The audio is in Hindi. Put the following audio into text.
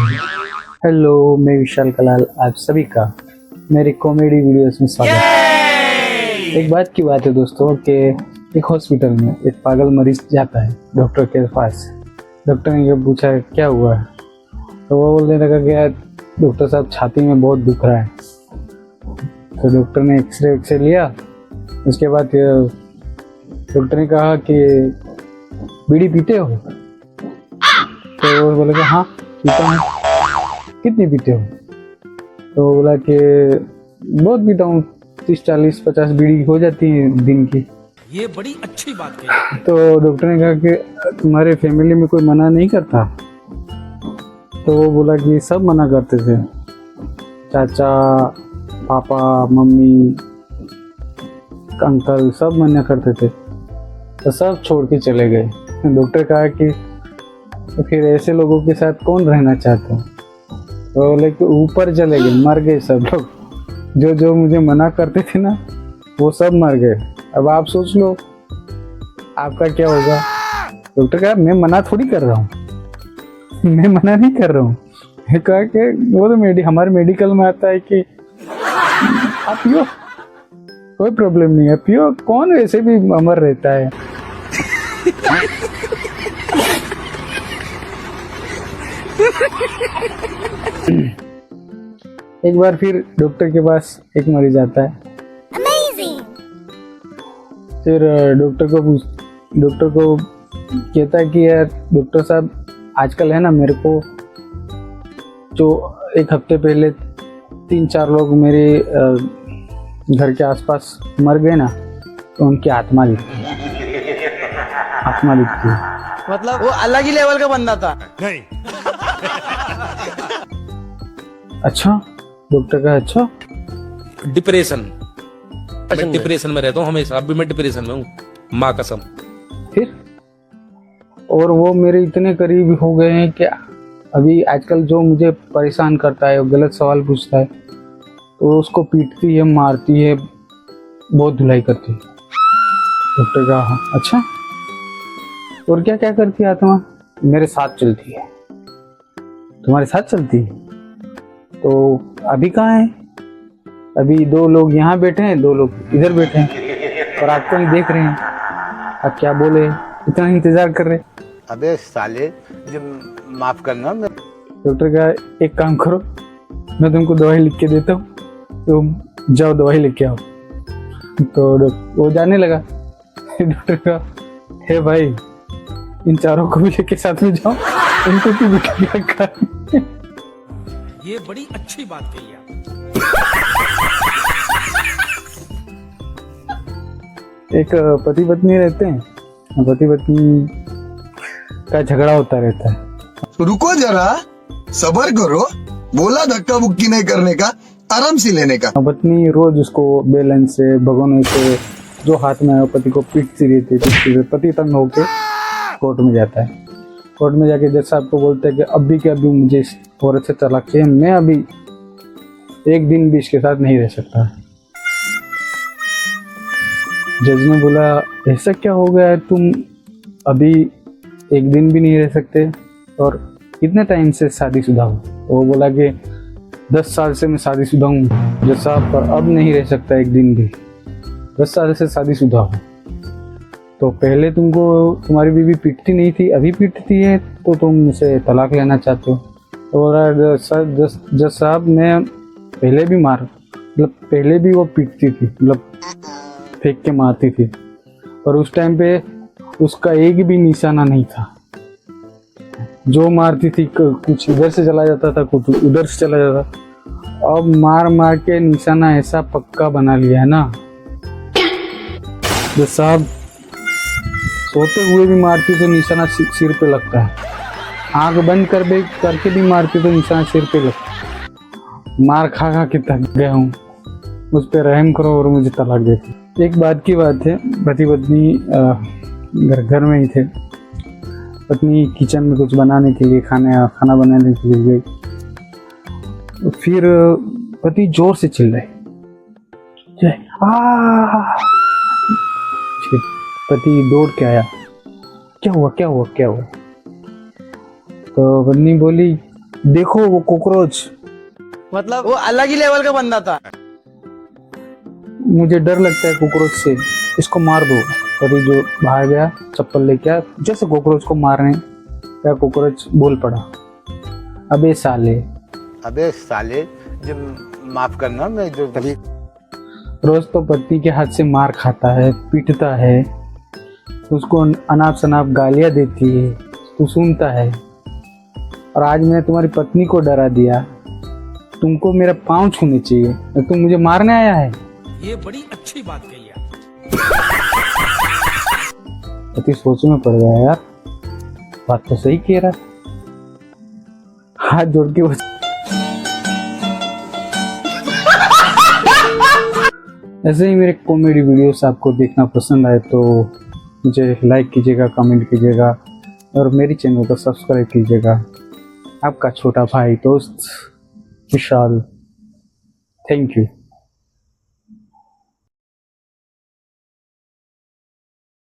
हेलो, मैं विशाल कलाल, आप सभी का मेरी कॉमेडी वीडियोस में स्वागत है। एक बात की बात है दोस्तों कि एक हॉस्पिटल में एक पागल मरीज जाता है डॉक्टर के पास। डॉक्टर ने ये पूछा क्या हुआ है, तो वो बोलने लगा कि यार डॉक्टर साहब छाती में बहुत दुख रहा है। तो डॉक्टर ने एक्सरे लिया। उसके बाद डॉक्टर ने कहा कि बीड़ी पीते हो? तो वो बोला कि हाँ पीता हूँ। कितनी पीते हो? तो बोला कि बहुत पीता हूँ, 30 40 50 बीड़ी हो जाती है दिन की। ये बड़ी अच्छी बात कही। तो डॉक्टर ने कहा कि तुम्हारे फैमिली में कोई मना नहीं करता? तो वो बोला कि सब मना करते थे, चाचा, पापा, मम्मी, अंकल सब मना करते थे, तो सब छोड़ के चले गए। डॉक्टर कहा कि तो फिर ऐसे लोगों के साथ कौन रहना चाहता है? तो बोले कि ऊपर चले गए, मर गए सब लोग। जो जो मुझे मना करते थे ना, वो सब मर गए। अब आप सोच लो आपका क्या होगा। डॉक्टर कहा मैं मना थोड़ी कर रहा हूँ, मैं मना नहीं कर रहा हूँ। कहा कि वो तो हमारे मेडिकल में आता है कि आप पियो, कोई प्रॉब्लम नहीं है, पियो, कौन वैसे भी अमर रहता है। एक बार फिर डॉक्टर के पास एक मरीज आता है। फिर डॉक्टर को कहता है कि यार डॉक्टर साहब आजकल है ना, मेरे को जो एक हफ्ते पहले 3-4 लोग मेरे घर के आसपास मर गए ना, तो उनकी आत्मा दिखती है। मतलब वो अलग ही लेवल का बंदा था। नहीं। अच्छा, डॉक्टर का अच्छा डिप्रेशन में रहता हूँ हमेशा। अभी मैं डिप्रेशन में हूँ, माँ कसम। फिर और वो मेरे इतने करीब हो गए हैं कि अभी आजकल जो मुझे परेशान करता है, वो गलत सवाल पूछता है तो उसको पीटती है, मारती है, बहुत धुलाई करती है। डॉक्टर का हाँ अच्छा, और क्या क्या करती है आत्मा? मेरे साथ चलती है। तुम्हारे साथ चलती है? तो अभी कहाँ है? अभी 2 लोग यहाँ बैठे हैं, 2 लोग इधर बैठे हैं और आपको नहीं देख रहे हैं। आप क्या बोले, इतना इंतजार कर रहे। अबे साले, जो माफ करना। डॉक्टर का एक काम करो, मैं तुमको दवाई लिख के देता हूँ, तुम जाओ दवाई लेके आओ। तो वो जाने लगा। डॉक्टर का हे भाई, इन चारों को भी लेके साथ में जाओ, इनको क्यों बिठा रखा? ये बड़ी अच्छी बात कही आप। एक पति पत्नी रहते हैं, पति पत्नी का झगड़ा होता रहता है। रुको जरा, सबर करो, बोला धक्का मुक्की नहीं करने का, आराम से लेने का। पत्नी रोज उसको बेलन से, भगोने से, जो हाथ में है पति को पीटती रहती है। पति तंग होके कोर्ट में जाता है। कोर्ट में जाके जज साहब को बोलते हैं कि अभी के अभी मुझे इस औरत से तलाक चाहिए, मैं अभी एक दिन भी इसके साथ नहीं रह सकता। जज ने बोला ऐसा क्या हो गया है, तुम अभी एक दिन भी नहीं रह सकते और कितने टाइम से शादीशुदा हो? तो वो बोला कि 10 साल से मैं शादीशुदा हूँ जज साहब, पर अब नहीं रह सकता एक दिन भी। 10 साल से शादीशुदा हूँ। तो पहले तुमको तुम्हारी बीवी पीटती नहीं थी, अभी पीटती है, तो तुम उसे तलाक लेना चाहते हो? तो जज साहब मैं पहले भी मतलब पहले भी वो पीटती थी, मतलब फेंक के मारती थी, और उस टाइम पे उसका एक भी निशाना नहीं था। जो मारती थी कुछ इधर से चला जाता था, कुछ उधर से चला जाता। अब मार मार के निशाना ऐसा पक्का बना लिया है ना, जज साहब सोते हुए भी मारती तो निशाना सिर पे लगता है, आंख बंद करके भी मारती तो निशाना सिर पे लगता है। मार खा खा के थक गया हूँ, मुझ पे रहम करो और मुझे तलाक दे दो। एक बात की बात है, पति पत्नी घर में ही थे। पत्नी किचन में कुछ बनाने के लिए, खाना बनाने के लिए गई। फिर पति जोर से चिल्लाए, पति दौड़ के आया, क्या हुआ? तो पत्नी बोली देखो वो कॉकरोच, मतलब वो अलग ही लेवल का बंदा था। मुझे डर लगता है कॉकरोच से, इसको मार दो। और ये जो बाहर गया चप्पल लेके आया, जैसे कॉकरोच को मारने क्या कॉकरोच बोल पड़ा, अबे साले जब माफ करना, मैं जो कभी रोज तो पत्नी के हाथ से मार खाता है, पीटता है, उसको अनाप शनाप गालियां देती है, तू सुनता है। और आज मैंने तुम्हारी पत्नी को डरा दिया, तुमको मेरा पाँव छूने चाहिए और तुम मुझे मारने आया है। ये बड़ी अच्छी बात कही है। अति सोच में पड़ गया यार, बात तो सही कह रहा है। हाथ जोड़ के ऐसे ही मेरे कॉमेडी वीडियोस आपको देखना पसंद आए तो मुझे लाइक कीजिएगा, कमेंट कीजिएगा और मेरी चैनल को सब्सक्राइब कीजिएगा। आपका छोटा भाई दोस्त विशाल, थैंक यू।